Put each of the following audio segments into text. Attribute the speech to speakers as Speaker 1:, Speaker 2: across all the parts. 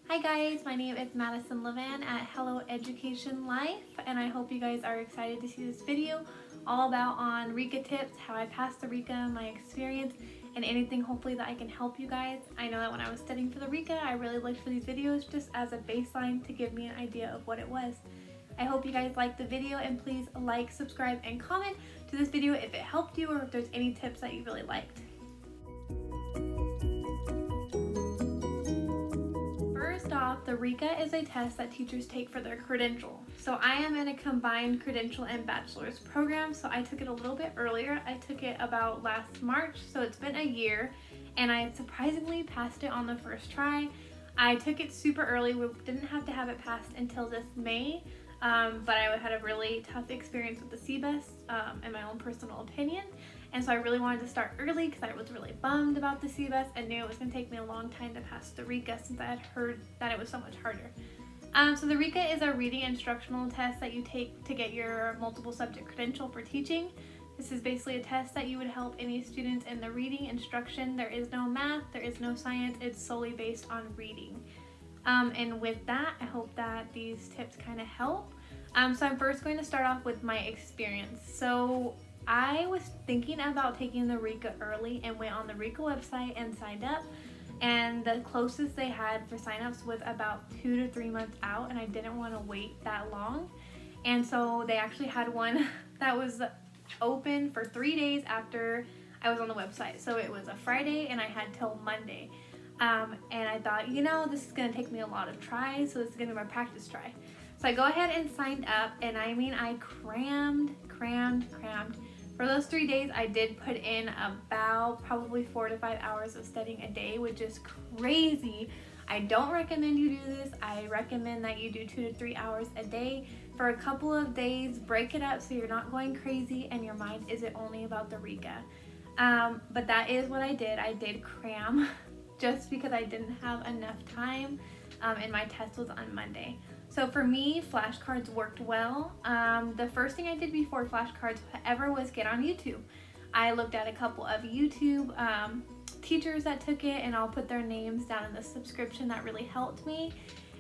Speaker 1: Hi guys, my name is Madison Levan at Hello Education Life, and I hope you guys are excited to see this video all about on Rica tips, how I passed the Rica, my experience, and anything hopefully that I can help you guys. I know that when I was studying for the Rica, I really looked for these videos just as a baseline to give me an idea of what it was. I hope you guys liked the video, and please like, subscribe, and comment to this video if it helped you or if there's any tips that you really liked. First off, the Rica is a test that teachers take for their credential. So I am in a combined credential and bachelor's program, so I took it a little bit earlier. I took it about last March, so it's been a year, and I surprisingly passed it on the first try. I took it super early. We didn't have to have it passed until this May, but I had a really tough experience with the CBUS, in my own personal opinion. And so I really wanted to start early because I was really bummed about the CBUS and knew it was going to take me a long time to pass the Rica since I had heard that it was so much harder. So the Rica is a reading instructional test that you take to get your multiple subject credential for teaching. This is basically a test that you would help any students in the reading instruction. There is no math, there is no science, it's solely based on reading. And with that, I hope that these tips kind of help. So I'm first going to start off with my experience. So I was thinking about taking the Rica early and went on the Rica website and signed up, and the closest they had for signups was about 2 to 3 months out, and I didn't want to wait that long. And so they actually had one that was open for 3 days after I was on the website. So it was a Friday and I had till Monday. And I thought, this is going to take me a lot of tries, so this is going to be my practice try. So I go ahead and signed up, and I crammed. For those 3 days, I did put in about probably 4 to 5 hours of studying a day, which is crazy. I don't recommend you do this. I recommend that you do 2 to 3 hours a day for a couple of days. Break it up so you're not going crazy and your mind isn't only about the Rica. But that is what I did. I did cram just because I didn't have enough time, and my test was on Monday. So for me, flashcards worked well. The first thing I did before flashcards ever was get on YouTube. I looked at a couple of YouTube teachers that took it, and I'll put their names down in the subscription. That really helped me.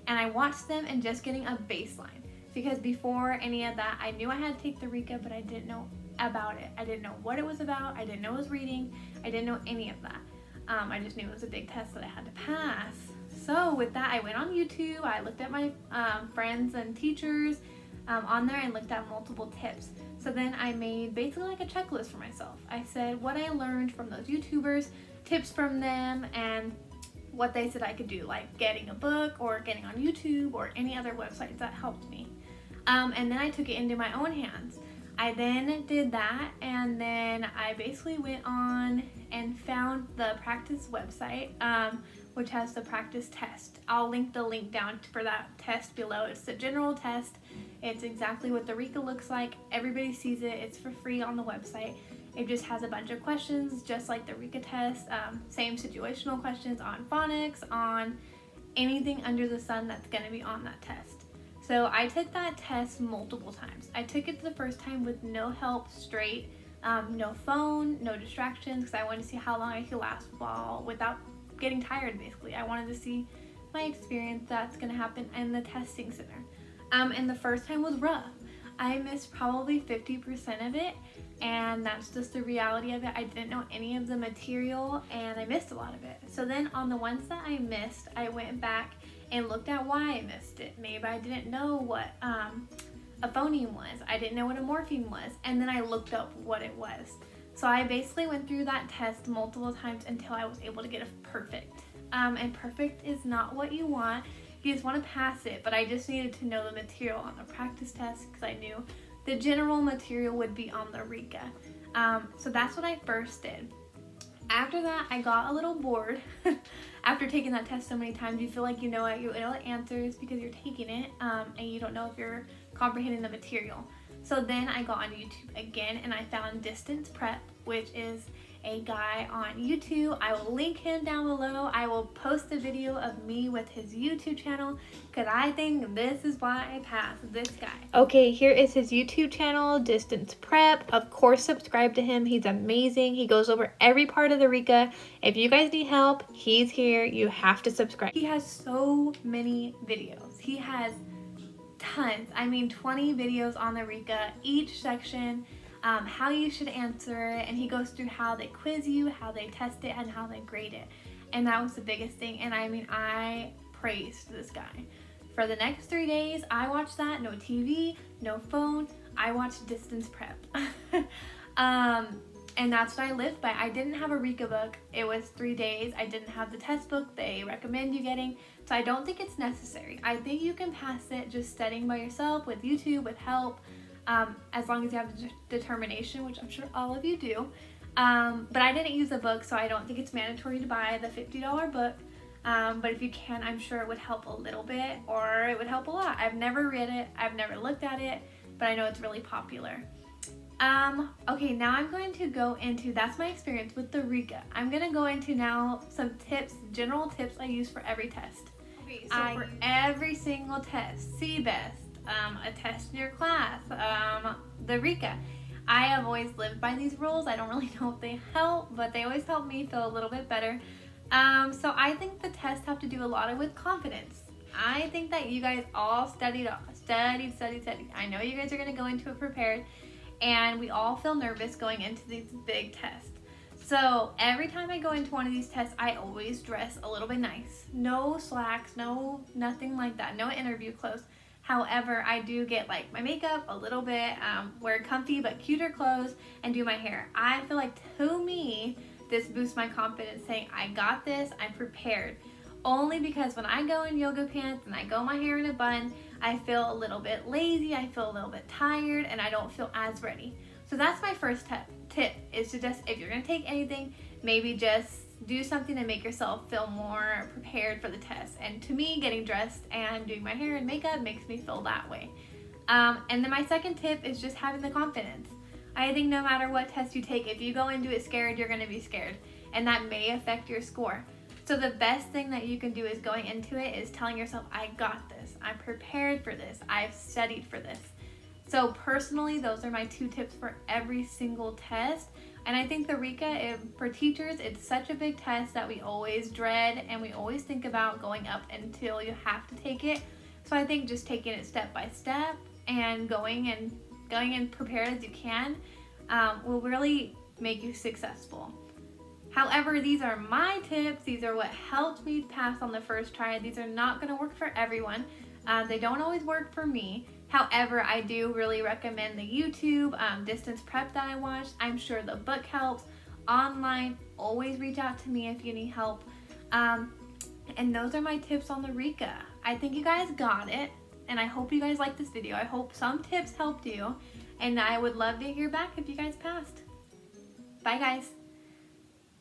Speaker 1: And I watched them and just getting a baseline. Because before any of that, I knew I had to take the Rica, but I didn't know about it. I didn't know what it was about. I didn't know it was reading. I didn't know any of that. I just knew it was a big test that I had to pass. So with that, I went on YouTube. I looked at my friends and teachers on there and looked at multiple tips. So then I made basically like a checklist for myself. I said what I learned from those YouTubers, tips from them, and what they said I could do, like getting a book or getting on YouTube or any other websites that helped me. And then I took it into my own hands. I then did that, and then I basically went on and found the practice website, which has the practice test. I'll link the link down for that test below. It's the general test. It's exactly what the Rica looks like. Everybody sees it. It's for free on the website. It just has a bunch of questions, just like the Rica test. Same situational questions on phonics, on anything under the sun that's going to be on that test. So I took that test multiple times. I took it the first time with no help, straight, no phone, no distractions, because I wanted to see how long I could last without getting tired, basically. I wanted to see my experience that's going to happen in the testing center. And the first time was rough. I missed probably 50% of it, and that's just the reality of it. I didn't know any of the material, and I missed a lot of it. So then on the ones that I missed, I went back and looked at why I missed it. Maybe I didn't know what a phoneme was. I didn't know what a morpheme was. And then I looked up what it was. So I basically went through that test multiple times until I was able to get a perfect. And perfect is not what you want. You just want to pass it. But I just needed to know the material on the practice test because I knew the general material would be on the Rica. So that's what I first did. After that, I got a little bored. After taking that test so many times, you feel like you know the answers because you're taking it, and you don't know if you're comprehending the material. So then I got on YouTube again, and I found Distance Prep, which is a guy on YouTube. I will link him down below. I will post a video of me with his YouTube channel because I think this is why I passed this guy. Okay, here is his YouTube channel, Distance Prep. Of course, subscribe to him. He's amazing. He goes over every part of the Rica. If you guys need help, he's here. You have to subscribe. He has so many videos. He has tons. I mean, 20 videos on the Rica, each section, how you should answer it, and he goes through how they quiz you, how they test it, and how they grade it. And that was the biggest thing. And I mean, I praised this guy. For the next 3 days, I watched that. No TV, no phone. I watched Distance Prep. And that's what I lived by. I didn't have a Rica book. It was 3 days. I didn't have the test book they recommend you getting. So I don't think it's necessary. I think you can pass it just studying by yourself with YouTube, with help, as long as you have determination, which I'm sure all of you do. But I didn't use a book, so I don't think it's mandatory to buy the $50 book. But if you can, I'm sure it would help a little bit, or it would help a lot. I've never read it. I've never looked at it, but I know it's really popular. Okay, now I'm going to go into, that's my experience with the Rica. I'm going to go into now some tips, general tips I use for every test. Okay, so for every single test, CBEST, a test in your class, the Rica, I have always lived by these rules. I don't really know if they help, but they always help me feel a little bit better. So I think the tests have to do a lot with confidence. I think that you guys all studied. I know you guys are going to go into it prepared, and we all feel nervous going into these big tests. So every time I go into one of these tests, I always dress a little bit nice. No slacks, nothing like that. No interview clothes. However, I do get like my makeup a little bit, wear comfy but cuter clothes, and do my hair. I feel like, to me, this boosts my confidence, saying I got this, I'm prepared. Only because when I go in yoga pants and I go my hair in a bun, I feel a little bit lazy, I feel a little bit tired, and I don't feel as ready. So that's my first tip, is to just, if you're gonna take anything, maybe just do something to make yourself feel more prepared for the test. And to me, getting dressed and doing my hair and makeup makes me feel that way. And then my second tip is just having the confidence. I think no matter what test you take, if you go into it scared, you're gonna be scared, and that may affect your score. So the best thing that you can do is going into it is telling yourself, I got this, I'm prepared for this, I've studied for this. So personally, those are my 2 tips for every single test. And I think the Rica, for teachers, it's such a big test that we always dread and we always think about going up until you have to take it. So I think just taking it step by step and going in prepared as you can will really make you successful. However, these are my tips. These are what helped me pass on the first try. These are not going to work for everyone. They don't always work for me. However, I do really recommend the YouTube distance prep that I watched. I'm sure the book helps. Online, always reach out to me if you need help. And those are my tips on the Rica. I think you guys got it, and I hope you guys liked this video. I hope some tips helped you, and I would love to hear back if you guys passed. Bye, guys.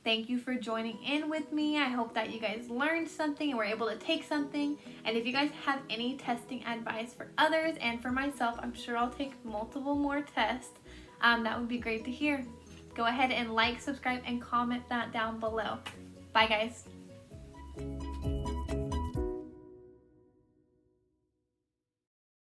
Speaker 1: Thank you for joining in with me. I hope that you guys learned something and were able to take something. And if you guys have any testing advice for others and for myself, I'm sure I'll take multiple more tests. That would be great to hear. Go ahead and like, subscribe, and comment that down below. Bye, guys.